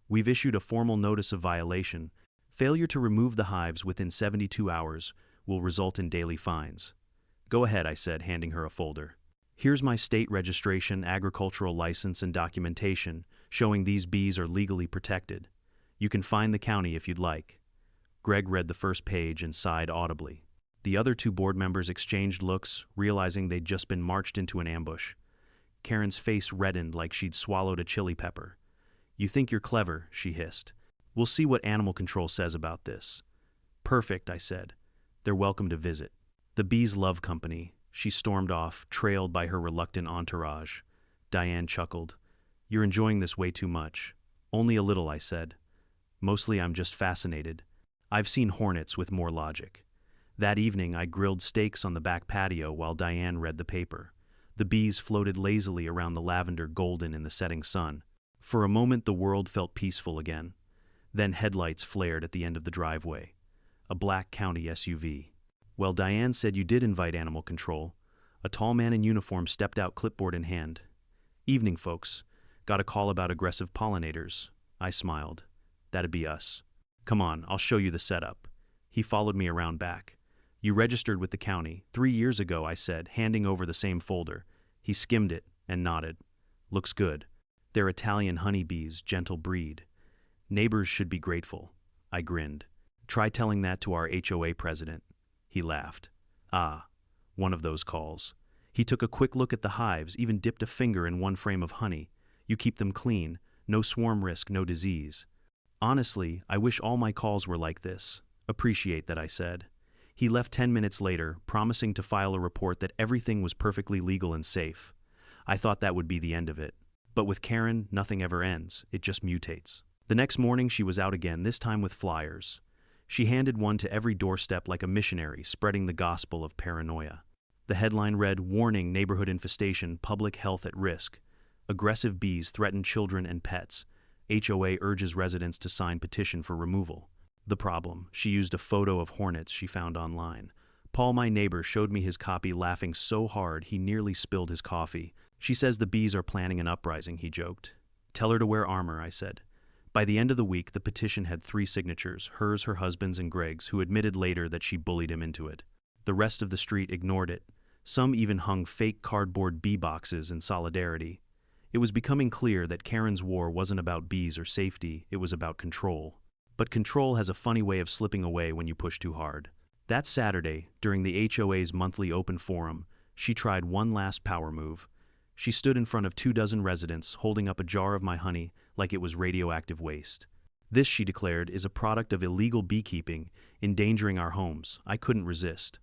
"We've issued a formal notice of violation. Failure to remove the hives within 72 hours will result in daily fines." "Go ahead," I said, handing her a folder. "Here's my state registration, agricultural license, and documentation showing these bees are legally protected. You can fine the county if you'd like." Greg read the first page and sighed audibly. The other two board members exchanged looks, realizing they'd just been marched into an ambush. Karen's face reddened like she'd swallowed a chili pepper. "You think you're clever," she hissed. "We'll see what animal control says about this." "Perfect," I said. "They're welcome to visit." "The bees love company." She stormed off, trailed by her reluctant entourage. Diane chuckled. "You're enjoying this way too much." "Only a little," I said. "Mostly I'm just fascinated. I've seen hornets with more logic." That evening, I grilled steaks on the back patio while Diane read the paper. The bees floated lazily around the lavender golden in the setting sun. For a moment, the world felt peaceful again. Then headlights flared at the end of the driveway. A black county SUV. "Well, Diane said you did invite animal control." A tall man in uniform stepped out, clipboard in hand. "Evening, folks. Got a call about aggressive pollinators." I smiled. "That'd be us." "Come on, I'll show you the setup." He followed me around back. "You registered with the county 3 years ago," I said, handing over the same folder. He skimmed it and nodded. "Looks good. They're Italian honeybees, gentle breed. Neighbors should be grateful." I grinned. "Try telling that to our HOA president." He laughed. "Ah, one of those calls." He took a quick look at the hives, even dipped a finger in one frame of honey. "You keep them clean. No swarm risk, no disease." "Honestly, I wish all my calls were like this." "Appreciate that," I said. He left 10 minutes later, promising to file a report that everything was perfectly legal and safe. I thought that would be the end of it. But with Karen, nothing ever ends. It just mutates. The next morning, she was out again, this time with flyers. She handed one to every doorstep like a missionary, spreading the gospel of paranoia. The headline read, "Warning, neighborhood infestation, public health at risk. Aggressive bees threaten children and pets. HOA urges residents to sign petition for removal." The problem, she used a photo of hornets she found online. Paul, my neighbor, showed me his copy, laughing so hard he nearly spilled his coffee. "She says the bees are planning an uprising," he joked. "Tell her to wear armor," I said. By the end of the week, the petition had 3 signatures, hers, her husband's, and Greg's, who admitted later that she bullied him into it. The rest of the street ignored it. Some even hung fake cardboard bee boxes in solidarity. It was becoming clear that Karen's war wasn't about bees or safety, it was about control. But control has a funny way of slipping away when you push too hard. That Saturday, during the HOA's monthly open forum, she tried one last power move. She stood in front of 24 residents, holding up a jar of my honey like it was radioactive waste. "This," she declared, "is a product of illegal beekeeping, endangering our homes." I couldn't resist.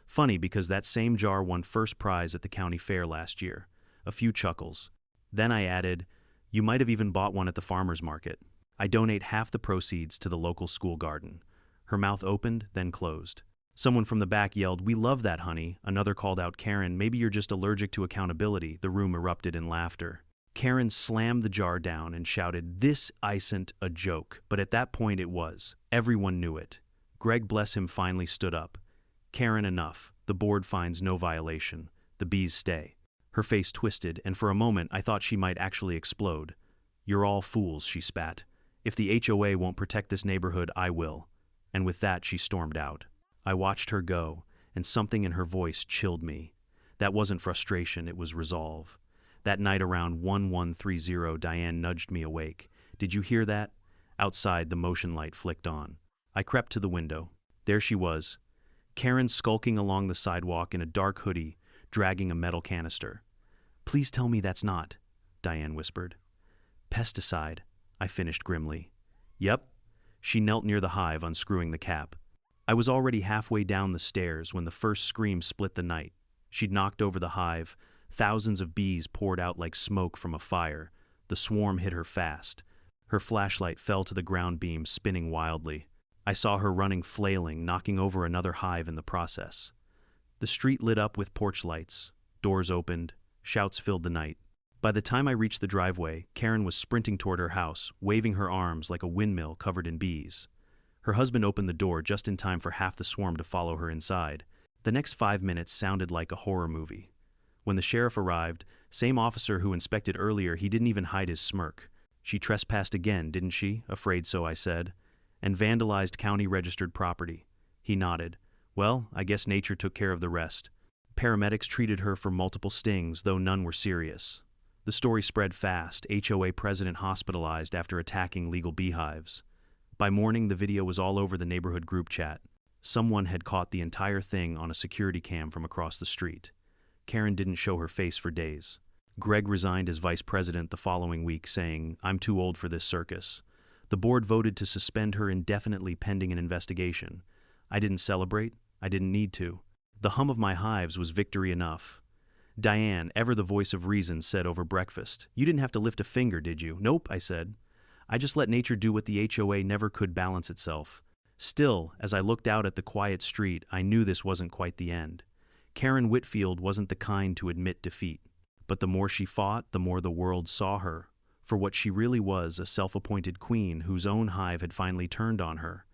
Funny, because that same jar won first prize at the county fair last year. A few chuckles. Then I added, "You might have even bought one at the farmer's market. I donate half the proceeds to the local school garden." Her mouth opened, then closed. Someone from the back yelled, "We love that honey." Another called out, "Karen, maybe you're just allergic to accountability." The room erupted in laughter. Karen slammed the jar down and shouted, "This isn't a joke." But at that point it was. Everyone knew it. Greg, bless him, finally stood up. "Karen, enough. The board finds no violation. The bees stay." Her face twisted, and for a moment I thought she might actually explode. "You're all fools," she spat. "If the HOA won't protect this neighborhood, I will." And with that, she stormed out. I watched her go, and something in her voice chilled me. That wasn't frustration, it was resolve. That night around 1130, Diane nudged me awake. "Did you hear that?" Outside, the motion light flicked on. I crept to the window. There she was, Karen, skulking along the sidewalk in a dark hoodie, dragging a metal canister. "Please tell me that's not," Diane whispered. "Pesticide," I finished grimly. "Yep." She knelt near the hive, unscrewing the cap. I was already halfway down the stairs when the first scream split the night. She'd knocked over the hive. Thousands of bees poured out like smoke from a fire. The swarm hit her fast. Her flashlight fell to the ground beam, spinning wildly. I saw her running, flailing, knocking over another hive in the process. The street lit up with porch lights. Doors opened. Shouts filled the night. By the time I reached the driveway, Karen was sprinting toward her house, waving her arms like a windmill covered in bees. Her husband opened the door just in time for half the swarm to follow her inside. The next 5 minutes sounded like a horror movie. When the sheriff arrived, same officer who inspected earlier, he didn't even hide his smirk. "She trespassed again, didn't she?" "Afraid so," I said. "And vandalized county-registered property." He nodded. "Well, I guess nature took care of the rest." Paramedics treated her for multiple stings, though none were serious. The story spread fast. HOA president hospitalized after attacking legal beehives. By morning, the video was all over the neighborhood group chat. Someone had caught the entire thing on a security cam from across the street. Karen didn't show her face for days. Greg resigned as vice president the following week, saying, "I'm too old for this circus." The board voted to suspend her indefinitely pending an investigation. I didn't celebrate. I didn't need to. The hum of my hives was victory enough. Diane, ever the voice of reason, said over breakfast, "You didn't have to lift a finger, did you?" "Nope," I said. "I just let nature do what the HOA never could balance itself." Still, as I looked out at the quiet street, I knew this wasn't quite the end. Karen Whitfield wasn't the kind to admit defeat. But the more she fought, the more the world saw her for what she really was, a self-appointed queen whose own hive had finally turned on her.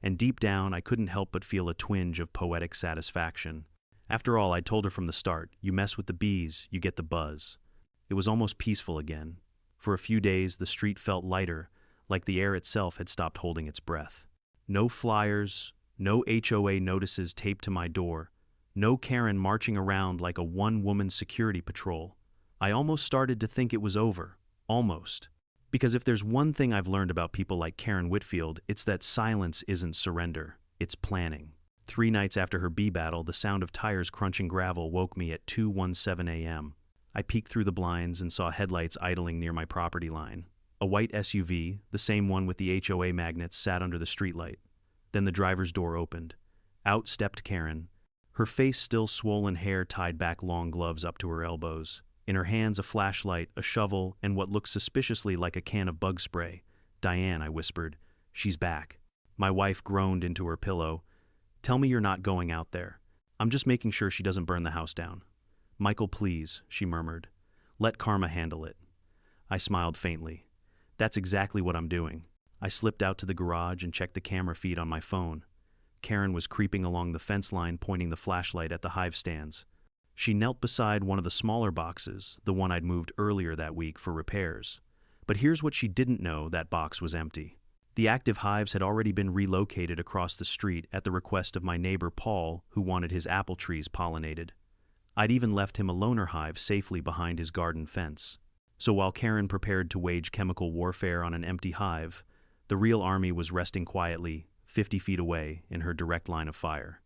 And deep down, I couldn't help but feel a twinge of poetic satisfaction. After all, I'd told her from the start, you mess with the bees, you get the buzz. It was almost peaceful again. For a few days, the street felt lighter, like the air itself had stopped holding its breath. No flyers, no HOA notices taped to my door, no Karen marching around like a one-woman security patrol. I almost started to think it was over. Almost. Because if there's one thing I've learned about people like Karen Whitfield, it's that silence isn't surrender, it's planning. 3 nights after her bee battle, the sound of tires crunching gravel woke me at 2:17 a.m. I peeked through the blinds and saw headlights idling near my property line. A white SUV, the same one with the HOA magnets, sat under the streetlight. Then the driver's door opened. Out stepped Karen, her face still swollen, hair tied back, long gloves up to her elbows. In her hands, a flashlight, a shovel, and what looked suspiciously like a can of bug spray. "Diane," I whispered. "She's back." My wife groaned into her pillow. "Tell me you're not going out there. I'm just making sure she doesn't burn the house down." "Michael, please," she murmured. "Let karma handle it." I smiled faintly. "That's exactly what I'm doing." I slipped out to the garage and checked the camera feed on my phone. Karen was creeping along the fence line, pointing the flashlight at the hive stands. She knelt beside one of the smaller boxes, the one I'd moved earlier that week for repairs. But here's what she didn't know: that box was empty. The active hives had already been relocated across the street at the request of my neighbor Paul, who wanted his apple trees pollinated. I'd even left him a loner hive safely behind his garden fence. So while Karen prepared to wage chemical warfare on an empty hive, the real army was resting quietly, 50 feet away, in her direct line of fire.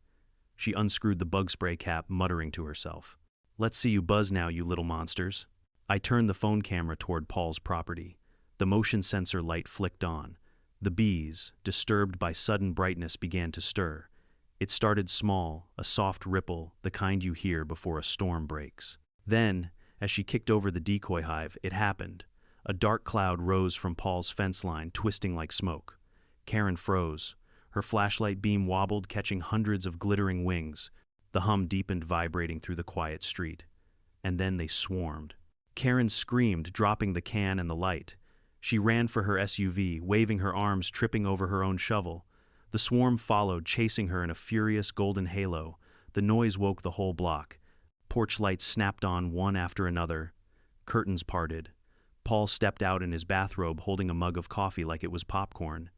She unscrewed the bug spray cap, muttering to herself, "Let's see you buzz now, you little monsters." I turned the phone camera toward Paul's property. The motion sensor light flicked on. The bees, disturbed by sudden brightness, began to stir. It started small, a soft ripple, the kind you hear before a storm breaks. Then, as she kicked over the decoy hive, it happened. A dark cloud rose from Paul's fence line, twisting like smoke. Karen froze. Her flashlight beam wobbled, catching hundreds of glittering wings. The hum deepened, vibrating through the quiet street. And then they swarmed. Karen screamed, dropping the can and the light. She ran for her SUV, waving her arms, tripping over her own shovel. The swarm followed, chasing her in a furious golden halo. The noise woke the whole block. Porch lights snapped on one after another. Curtains parted. Paul stepped out in his bathrobe, holding a mug of coffee like it was popcorn.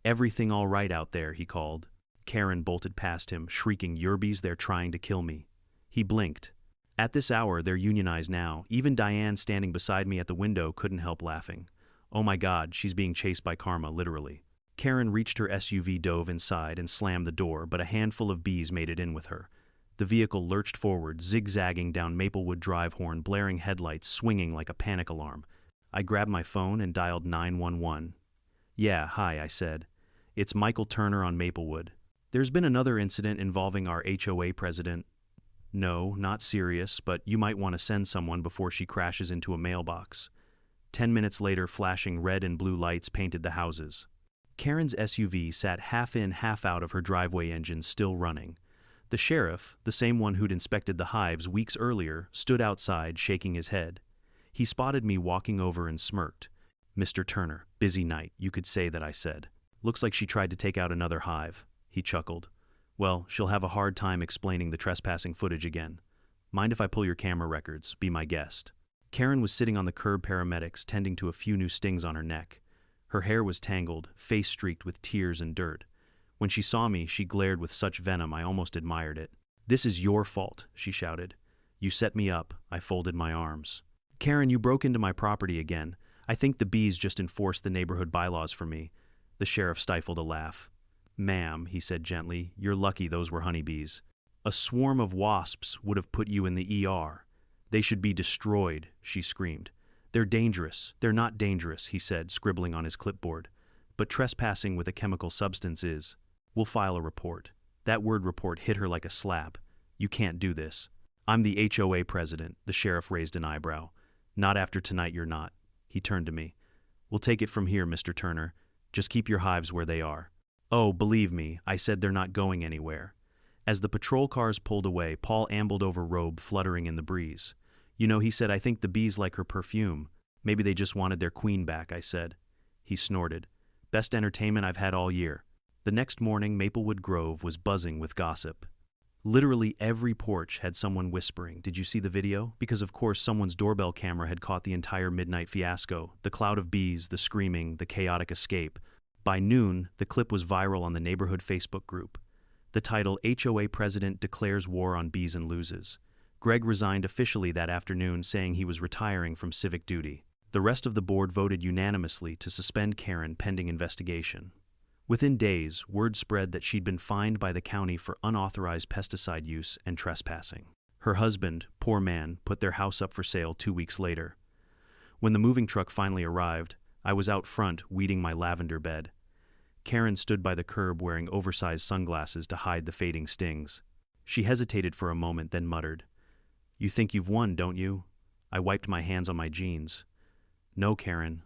"Everything all right out there?" he called. Karen bolted past him, shrieking, "Yerbies, they're trying to kill me." He blinked. At this hour, they're unionized now. Even Diane, standing beside me at the window, couldn't help laughing. Oh my God, she's being chased by karma, literally. Karen reached her SUV, dove inside, and slammed the door, but a handful of bees made it in with her. The vehicle lurched forward, zigzagging down Maplewood Drive, horn blaring, headlights swinging like a panic alarm. I grabbed my phone and dialed 911. "Yeah, hi," I said. "It's Michael Turner on Maplewood. There's been another incident involving our HOA president." "No, not serious, but you might want to send someone before she crashes into a mailbox." 10 minutes later, flashing red and blue lights painted the houses. Karen's SUV sat half in, half out of her driveway, engine still running. The sheriff, the same one who'd inspected the hives weeks earlier, stood outside, shaking his head. He spotted me walking over and smirked. "Mr. Turner, busy night, you could say that," I said. "Looks like she tried to take out another hive." He chuckled. "Well, she'll have a hard time explaining the trespassing footage again. Mind if I pull your camera records? Be my guest." Karen was sitting on the curb, paramedics tending to a few new stings on her neck. Her hair was tangled, face streaked with tears and dirt. When she saw me, she glared with such venom I almost admired it. "This is your fault," she shouted. "You set me up." I folded my arms. "Karen, you broke into my property again. I think the bees just enforced the neighborhood bylaws for me." The sheriff stifled a laugh. "Ma'am," he said gently, "you're lucky those were honeybees. A swarm of wasps would have put you in the ER. They should be destroyed," she screamed. "They're dangerous." "They're not dangerous," he said, scribbling on his clipboard. "But trespassing with a chemical substance is. We'll file a report." That word report hit her like a slap. "You can't do this." "I'm the HOA president," the sheriff raised an eyebrow. "Not after tonight, you're not." He turned to me. "We'll take it from here, Mr. Turner. Just keep your hives where they are." "Oh, believe me," I said, "they're not going anywhere." As the patrol cars pulled away, Paul ambled over, robe fluttering in the breeze. "You know," he said, "I think the bees like her perfume. Maybe they just wanted their queen back," I said. He snorted. "Best entertainment I've had all year." The next morning, Maplewood Grove was buzzing with gossip. Literally every porch had someone whispering, "Did you see the video?" Because of course someone's doorbell camera had caught the entire midnight fiasco, the cloud of bees, the screaming, the chaotic escape. By noon, the clip was viral on the neighborhood Facebook group. The title, "HOA President Declares War on Bees and Loses." Greg resigned officially that afternoon, saying he was retiring from civic duty. The rest of the board voted unanimously to suspend Karen pending investigation. Within days, word spread that she'd been fined by the county for unauthorized pesticide use and trespassing. Her husband, poor man, put their house up for sale 2 weeks later. When the moving truck finally arrived, I was out front weeding my lavender bed. Karen stood by the curb wearing oversized sunglasses to hide the fading stings. She hesitated for a moment, then muttered, "You think you've won, don't you?" I wiped my hands on my jeans. "No, Karen.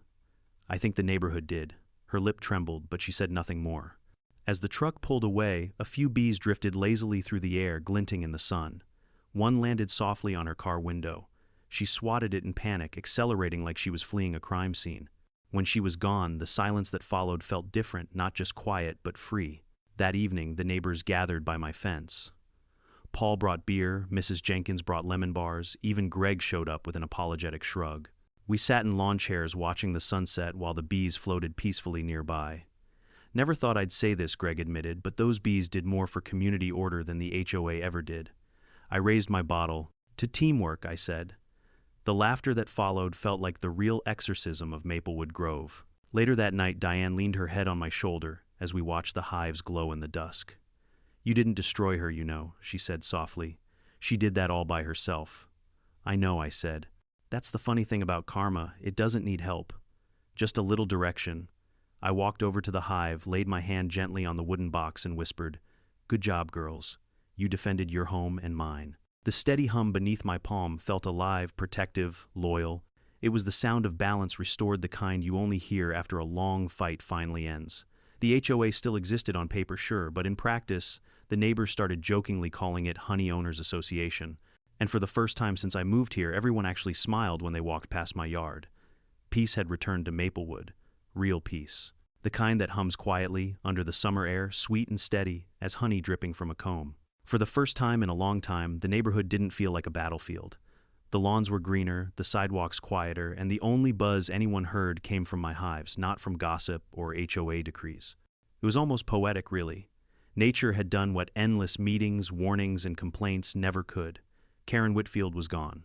I think the neighborhood did." Her lip trembled, but she said nothing more. As the truck pulled away, a few bees drifted lazily through the air, glinting in the sun. One landed softly on her car window. She swatted it in panic, accelerating like she was fleeing a crime scene. When she was gone, the silence that followed felt different, not just quiet, but free. That evening, the neighbors gathered by my fence. Paul brought beer, Mrs. Jenkins brought lemon bars, even Greg showed up with an apologetic shrug. We sat in lawn chairs watching the sunset while the bees floated peacefully nearby. "Never thought I'd say this," Greg admitted, "but those bees did more for community order than the HOA ever did." I raised my bottle. "To teamwork," I said. The laughter that followed felt like the real exorcism of Maplewood Grove. Later that night, Diane leaned her head on my shoulder as we watched the hives glow in the dusk. "You didn't destroy her, you know," she said softly. "She did that all by herself." "I know," I said. "That's the funny thing about karma, it doesn't need help. Just a little direction." I walked over to the hive, laid my hand gently on the wooden box and whispered, "Good job, girls. You defended your home and mine." The steady hum beneath my palm felt alive, protective, loyal. It was the sound of balance restored, the kind you only hear after a long fight finally ends. The HOA still existed on paper, sure, but in practice, the neighbors started jokingly calling it Honey Owners Association. And for the first time since I moved here, everyone actually smiled when they walked past my yard. Peace had returned to Maplewood. Real peace. The kind that hums quietly, under the summer air, sweet and steady, as honey dripping from a comb. For the first time in a long time, the neighborhood didn't feel like a battlefield. The lawns were greener, the sidewalks quieter, and the only buzz anyone heard came from my hives, not from gossip or HOA decrees. It was almost poetic, really. Nature had done what endless meetings, warnings, and complaints never could. Karen Whitfield was gone.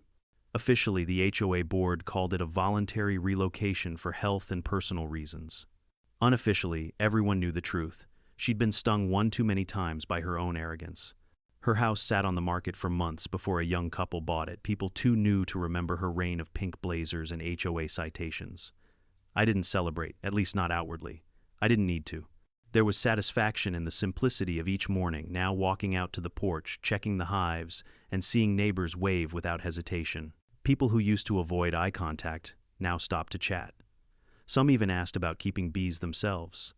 Officially, the HOA board called it a voluntary relocation for health and personal reasons. Unofficially, everyone knew the truth. She'd been stung one too many times by her own arrogance. Her house sat on the market for months before a young couple bought it, people too new to remember her reign of pink blazers and HOA citations. I didn't celebrate, at least not outwardly. I didn't need to. There was satisfaction in the simplicity of each morning, now walking out to the porch, checking the hives, and seeing neighbors wave without hesitation. People who used to avoid eye contact now stopped to chat. Some even asked about keeping bees themselves.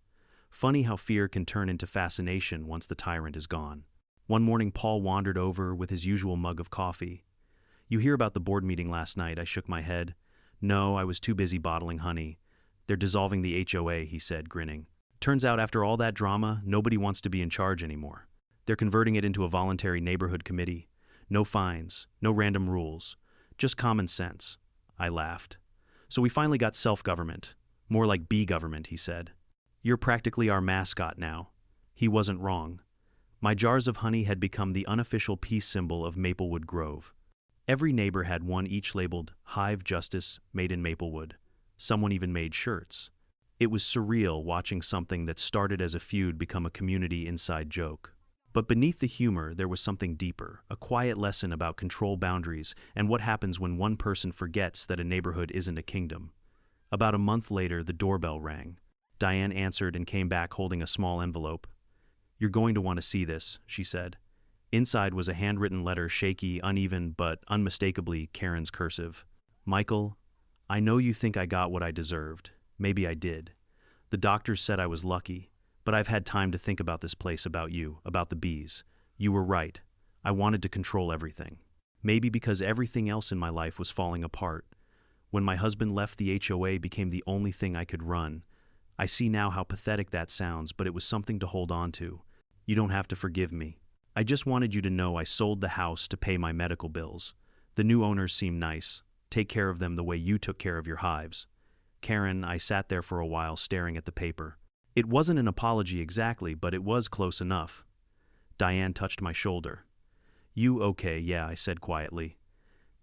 Funny how fear can turn into fascination once the tyrant is gone. One morning, Paul wandered over with his usual mug of coffee. "You hear about the board meeting last night?" I shook my head. "No, I was too busy bottling honey." "They're dissolving the HOA," he said, grinning. "Turns out after all that drama, nobody wants to be in charge anymore. They're converting it into a voluntary neighborhood committee. No fines, no random rules, just common sense." I laughed. "So we finally got self-government. More like bee government," he said. "You're practically our mascot now." He wasn't wrong. My jars of honey had become the unofficial peace symbol of Maplewood Grove. Every neighbor had one, each labeled "Hive Justice, Made in Maplewood." Someone even made shirts. It was surreal watching something that started as a feud become a community inside joke. But beneath the humor, there was something deeper, a quiet lesson about control boundaries and what happens when one person forgets that a neighborhood isn't a kingdom. About a month later, the doorbell rang. Diane answered and came back holding a small envelope. "You're going to want to see this," she said. Inside was a handwritten letter, shaky, uneven, but unmistakably Karen's cursive. "Michael, I know you think I got what I deserved. Maybe I did. The doctors said I was lucky, but I've had time to think about this place, about you, about the bees. You were right. I wanted to control everything. Maybe because everything else in my life was falling apart. When my husband left, the HOA became the only thing I could run. I see now how pathetic that sounds, but it was something to hold on to. You don't have to forgive me. I just wanted you to know I sold the house to pay my medical bills. The new owners seem nice. Take care of them the way you took care of your hives." Karen, I sat there for a while staring at the paper. It wasn't an apology exactly, but it was close enough. Diane touched my shoulder. "You okay?" "Yeah," I said quietly.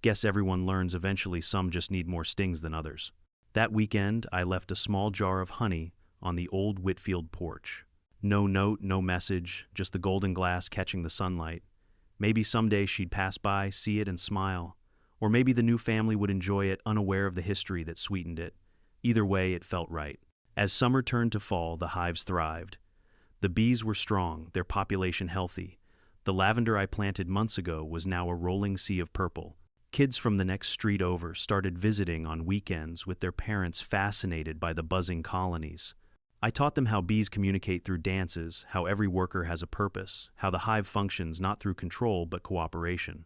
"Guess everyone learns eventually. Some just need more stings than others." That weekend, I left a small jar of honey on the old Whitfield porch. No note, no message, just the golden glass catching the sunlight. Maybe someday she'd pass by, see it, and smile. Or maybe the new family would enjoy it, unaware of the history that sweetened it. Either way, it felt right. As summer turned to fall, the hives thrived. The bees were strong, their population healthy. The lavender I planted months ago was now a rolling sea of purple. Kids from the next street over started visiting on weekends with their parents, fascinated by the buzzing colonies. I taught them how bees communicate through dances, how every worker has a purpose, how the hive functions not through control but cooperation.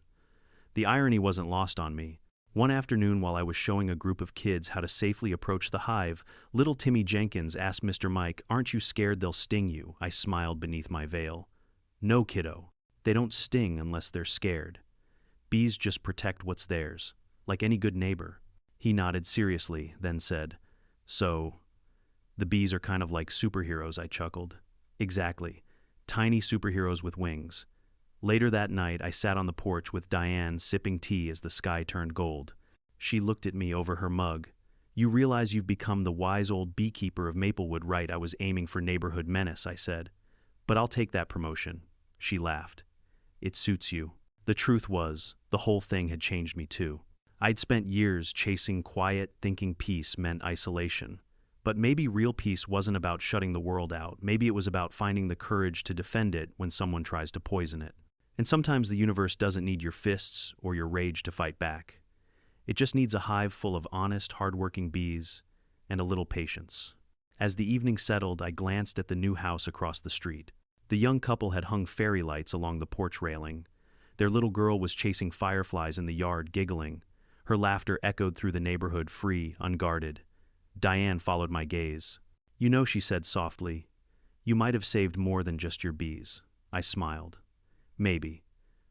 The irony wasn't lost on me. One afternoon, while I was showing a group of kids how to safely approach the hive, little Timmy Jenkins asked Mr. Mike, "Aren't you scared they'll sting you?" I smiled beneath my veil. "No, kiddo. They don't sting unless they're scared. Bees just protect what's theirs, like any good neighbor." He nodded seriously, then said, "So, the bees are kind of like superheroes," I chuckled. "Exactly. Tiny superheroes with wings." Later that night, I sat on the porch with Diane, sipping tea as the sky turned gold. She looked at me over her mug. "You realize you've become the wise old beekeeper of Maplewood, right?" "I was aiming for neighborhood menace," I said. "But I'll take that promotion." She laughed. "It suits you." The truth was, the whole thing had changed me too. I'd spent years chasing quiet, thinking peace meant isolation. But maybe real peace wasn't about shutting the world out. Maybe it was about finding the courage to defend it when someone tries to poison it. And sometimes the universe doesn't need your fists or your rage to fight back. It just needs a hive full of honest, hardworking bees and a little patience. As the evening settled, I glanced at the new house across the street. The young couple had hung fairy lights along the porch railing. Their little girl was chasing fireflies in the yard, giggling. Her laughter echoed through the neighborhood, free, unguarded. Diane followed my gaze. "You know," she said softly, "you might have saved more than just your bees." I smiled. "Maybe.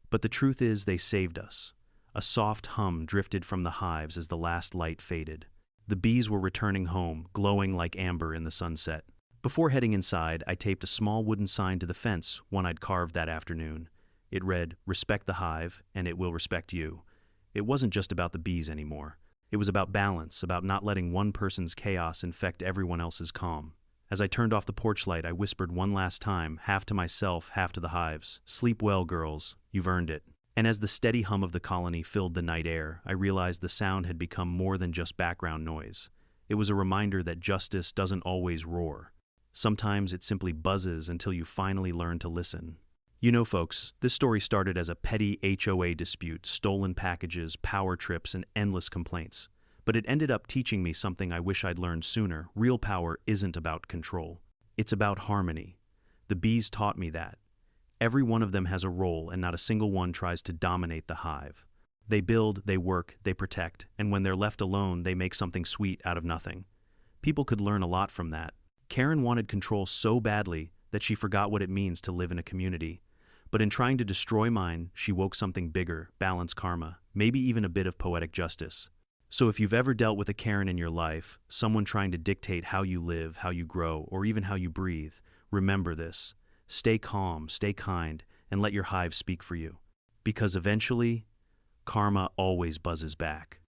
But the truth is they saved us." A soft hum drifted from the hives as the last light faded. The bees were returning home, glowing like amber in the sunset. Before heading inside, I taped a small wooden sign to the fence, one I'd carved that afternoon. It read, "Respect the hive, and it will respect you." It wasn't just about the bees anymore. It was about balance, about not letting one person's chaos infect everyone else's calm. As I turned off the porch light, I whispered one last time, half to myself, half to the hives. Sleep well, girls. You've earned it. And as the steady hum of the colony filled the night air, I realized the sound had become more than just background noise. It was a reminder that justice doesn't always roar. Sometimes it simply buzzes until you finally learn to listen. You know, folks, this story started as a petty HOA dispute, stolen packages, power trips, and endless complaints. But it ended up teaching me something I wish I'd learned sooner. Real power isn't about control. It's about harmony. The bees taught me that. Every one of them has a role, and not a single one tries to dominate the hive. They build, they work, they protect, and when they're left alone, they make something sweet out of nothing. People could learn a lot from that. Karen wanted control so badly that she forgot what it means to live in a community. But in trying to destroy mine, she woke something bigger, balanced karma, maybe even a bit of poetic justice. So if you've ever dealt with a Karen in your life, someone trying to dictate how you live, how you grow, or even how you breathe, remember this. Stay calm, stay kind, and let your hive speak for you. Because eventually, karma always buzzes back.